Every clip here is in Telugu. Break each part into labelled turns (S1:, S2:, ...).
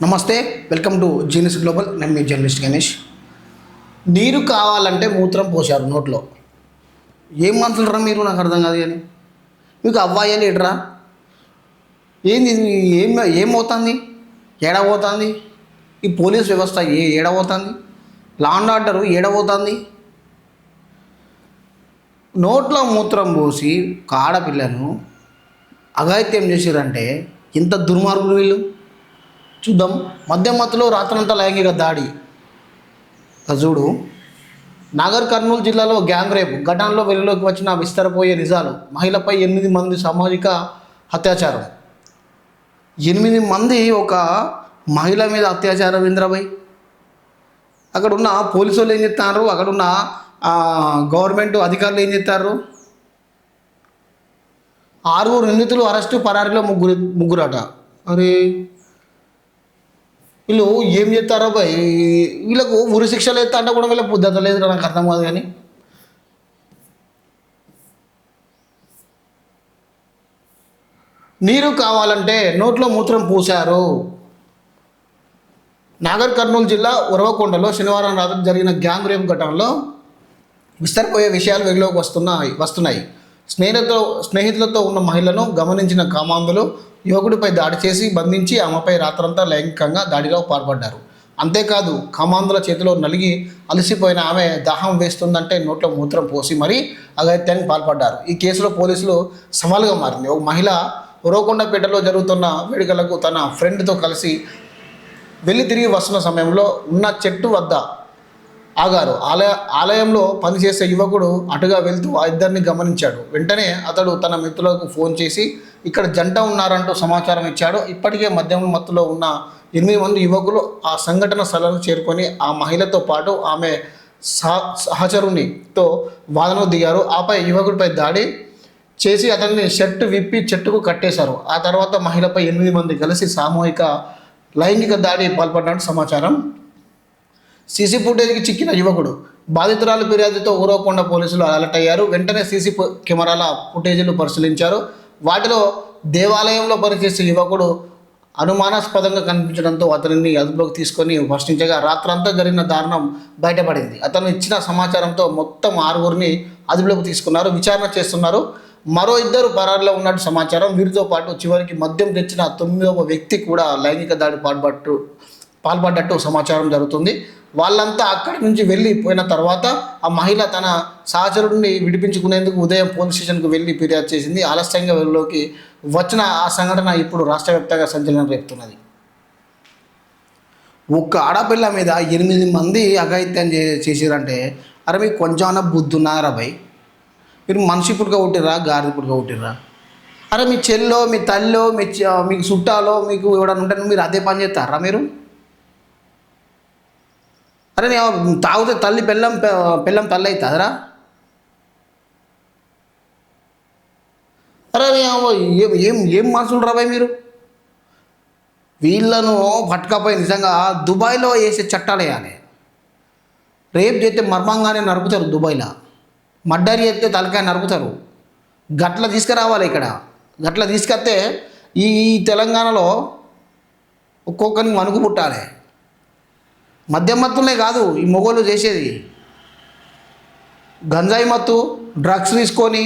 S1: నమస్తే, వెల్కమ్ టు జీనియస్ గ్లోబల్. నేను మీ జర్నలిస్ట్ గణేష్. నీరు కావాలంటే మూత్రం పోశారు నోట్లో. ఏం మనుషులరా మీరు, నాకు అర్థం కాదు. కానీ మీకు అవ్వాయి అని ఎడరా? ఏంది ఏం ఏమవుతుంది? ఏడబోతుంది ఈ పోలీస్ వ్యవస్థ? ఏడబోతుంది లా అండ్ ఆర్డర్? ఏడబోతుంది? నోట్లో మూత్రం పోసి ఆడపిల్లను అఘాయిత్యం చేసారంటే ఇంత దుర్మార్గులు వీళ్ళు. చూద్దాం. మధ్యమత్తులో రాత్రంతా లైంగిక దాడి. చూడు, నాగర్ కర్నూలు జిల్లాలో గ్యాంగ్ రేప్ ఘటనలో వెలుగులోకి వచ్చిన విస్తరపోయే నిజాలు. మహిళపై 8 మంది సామాజిక అత్యాచారం. 8 మంది ఒక మహిళ మీద అత్యాచారం. ఇంద్రబాయ్, అక్కడ ఉన్న పోలీసు వాళ్ళు ఏం చెప్తారు? అక్కడున్న గవర్నమెంట్ అధికారులు ఏం చెప్తారు? 6 నిందితులు అరెస్టు, పరారీలో ముగ్గురట. అరే, వీళ్ళు ఏం చేస్తారో భయ్? వీళ్ళకు ఉరి శిక్షలు ఎత్తా అంటే కూడా వీళ్ళకి బుద్ధత లేదు, నాకు అర్థం కాదు. కానీ నీరు కావాలంటే నోట్లో మూత్రం పూశారు. నాగర్ కర్నూలు జిల్లా ఉరవకొండలో శనివారం రాత్రి జరిగిన గ్యాంగ్ రేప్ ఘటనలో విస్తరిపోయే విషయాలు వెలుగులోకి వస్తున్నాయి. స్నేహితులతో ఉన్న మహిళను గమనించిన కామాంధులు యువకుడిపై దాడి చేసి బంధించి ఆమెపై రాత్రంతా లైంగికంగా దాడిలో పాల్పడ్డారు. అంతేకాదు, కామాంధుల చేతిలో నలిగి అలసిపోయిన ఆమె దాహం వేస్తుందంటే నోట్లో మూత్రం పోసి మరీ అఘాయిత్యానికి పాల్పడ్డారు. ఈ కేసులో పోలీసులు సవాలుగా మారింది. ఒక మహిళ ఉరవకొండపేటలో జరుగుతున్న వేడుకలకు తన ఫ్రెండ్తో కలిసి వెళ్ళి తిరిగి వస్తున్న సమయంలో ఉన్న చెట్టు వద్ద ఆగారు. ఆలయంలో పనిచేసే యువకుడు అటుగా వెళ్తూ ఆ ఇద్దరిని గమనించాడు. వెంటనే అతడు తన మిత్రులకు ఫోన్ చేసి ఇక్కడ జంట ఉన్నారంటూ సమాచారం ఇచ్చాడు. ఇప్పటికే మద్యం మత్తులో ఉన్న 8 మంది యువకులు ఆ సంఘటన స్థలానికి చేరుకొని ఆ మహిళతో పాటు ఆమె సహచరునితో వాదనకు దిగారు. ఆపై యువకుడిపై దాడి చేసి అతన్ని షర్టు విప్పి చెట్టుకు కట్టేశారు. ఆ తర్వాత మహిళపై 8 మంది కలిసి సామూహిక లైంగిక దాడి పాల్పడినట్టు సమాచారం. సీసీ ఫుటేజ్కి చిక్కిన యువకుడు బాధితురాలు ఫిర్యాదుతో ఉరవకొండ పోలీసులు అలర్ట్ అయ్యారు. వెంటనే సీసీ కెమెరాల ఫుటేజీలు పరిశీలించారు. వాటిలో దేవాలయంలో పనిచేసే యువకుడు అనుమానాస్పదంగా కనిపించడంతో అతనిని అదుపులోకి తీసుకొని ప్రశ్నించగా రాత్రంతా జరిగిన దారుణం బయటపడింది. అతను ఇచ్చిన సమాచారంతో మొత్తం 6గురిని అదుపులోకి తీసుకున్నారు, విచారణ చేస్తున్నారు. మరో 2 పరారీలో ఉన్నట్టు సమాచారం. వీరితో పాటు చివరికి మద్యం తెచ్చిన 9వ వ్యక్తి కూడా లైంగిక దాడి పాల్పడ్డట్టు సమాచారం జరుగుతుంది. వాళ్ళంతా అక్కడి నుంచి వెళ్ళిపోయిన తర్వాత ఆ మహిళ తన సహచరుడిని విడిపించుకునేందుకు ఉదయం పోలీస్ స్టేషన్కు వెళ్ళి ఫిర్యాదు చేసింది. ఆలస్యంగా వెలుగులోకి వచ్చిన ఆ సంఘటన ఇప్పుడు రాష్ట్ర వ్యాప్తంగా సంచలనం రేపుతున్నది. ఒక్క ఆడపిల్ల మీద 8 మంది అఘాయిత్యం చేసిరంటే అరే మీకు కొంచెం బుద్ధి ఉన్నారా భయ్? మీరు మనిషి పుట్టుక కొట్టిర్రా, గాడిద పుట్టుక కొట్టిర్రా? అరే మీ చెల్లో, మీ తల్లో, మీకు చుట్టాలో మీకు ఎవడన్నా ఉంటే మీరు అదే పని చేస్తారా మీరు? అరే నేను తాగితే తల్లి పెళ్ళం తల్లి అవుతుందిరా? అరే ఏం ఏం మనుషులు రాబాయి మీరు? వీళ్ళను పట్టుకపోయి నిజంగా దుబాయ్లో వేసే చట్టాలు వేయాలి. రేపు చేస్తే మర్మంగానే నరుకుతారు దుబాయ్లో, మర్డర్ చేస్తే తలకాయ నరుకుతారు. గట్ల తీసుకురావాలి ఇక్కడ. గట్ల తీసుకొస్తే ఈ తెలంగాణలో ఒక్కొక్కరికి వణుకు పుట్టాలి. మద్యం మత్తులే కాదు ఈ మొగోళ్ళు చేసేది, గంజాయి మత్తు, డ్రగ్స్ తీసుకొని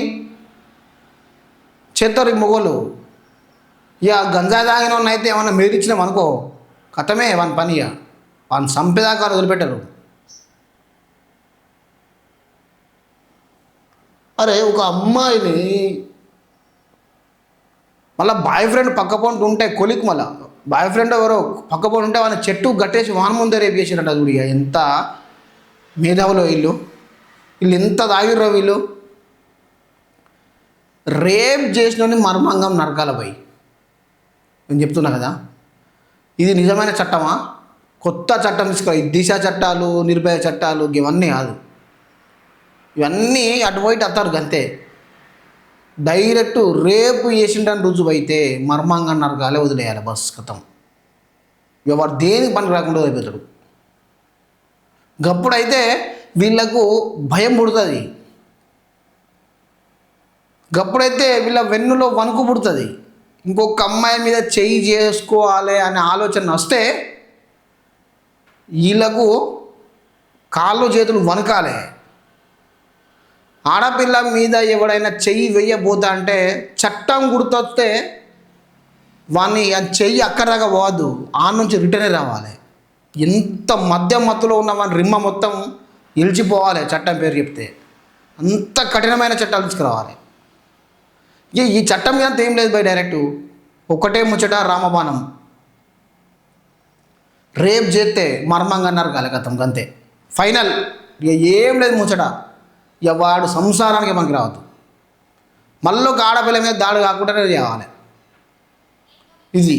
S1: చేస్తారు ఈ మొగోళ్ళు. ఇక గంజాయి తాగిన అయితే ఏమన్నా మేరిచ్చినాం అనుకో కథమే వాని పని. ఇక వాని సంపేదాకా వదిలిపెట్టరు. అరే ఒక అమ్మాయిని మళ్ళీ బాయ్ ఫ్రెండ్ పక్కపోంటి ఉంటే కొలిక్, మళ్ళీ బాయ్ ఫ్రెండ్ ఎవరో పక్కపోంటి ఉంటే వాళ్ళని చెట్టు గట్టేసి వాహన ముందే రేపు చేసినట్టు. అది కూడా ఎంత మేధావులో వీళ్ళు ఎంత తాగిర్రో వీళ్ళు. రేప్ చేసినోని మర్మాంగం నరకాల పోయి. నేను చెప్తున్నా కదా, ఇది నిజమైన చట్టమా? కొత్త చట్టం తీసుకురా. దిశ చట్టాలు, నిర్భయ చట్టాలు ఇవన్నీ కాదు. ఇవన్నీ అటు పోయి అత్తారు అంతే. డైరెక్ట్ రేపు చేసిండని రుజువు అయితే మర్మాంగం నరకాలే, వదిలేయాలి బస్ కథం. ఎవరు దేనికి పని రాకుండా వదిలిపోతాడు. గప్పుడైతే వీళ్ళకు భయం పుడుతుంది. గప్పుడైతే వీళ్ళ వెన్నులో వణుకు పుడుతుంది. ఇంకొక అమ్మాయి మీద చెయ్యి చేసుకోవాలి అనే ఆలోచన వస్తే వీళ్ళకు కాళ్ళు చేతులు వణకాలి. ఆడపిల్ల మీద ఎవడైనా చెయ్యి వెయ్యబోతా అంటే చట్టం గుర్తొస్తే వాడిని ఆ చెయ్యి అక్కడదాకా పోవద్దు, ఆ నుంచి రిటర్నే రావాలి. ఎంత మత్తులో ఉన్న వాని రిమ్మ మొత్తం ఇలిచిపోవాలి చట్టం పేరు చెప్తే. అంత కఠినమైన చట్టాలు తీసుకురావాలి. ఈ చట్టం మీద అంత ఏం లేదు బై, డైరెక్టు ఒక్కటే ముచ్చట రామబాణం. రేప్ చేస్తే మర్మంగా అన్నారు కలకత్తం అంతే, ఫైనల్. ఇక ఏం లేదు ముచ్చట. ఇక వాడు సంసారానికి మనకి రావద్దు. మళ్ళీ ఒక ఆడపిల్ల మీద దాడి కాకుండా చేయాలి. ఇది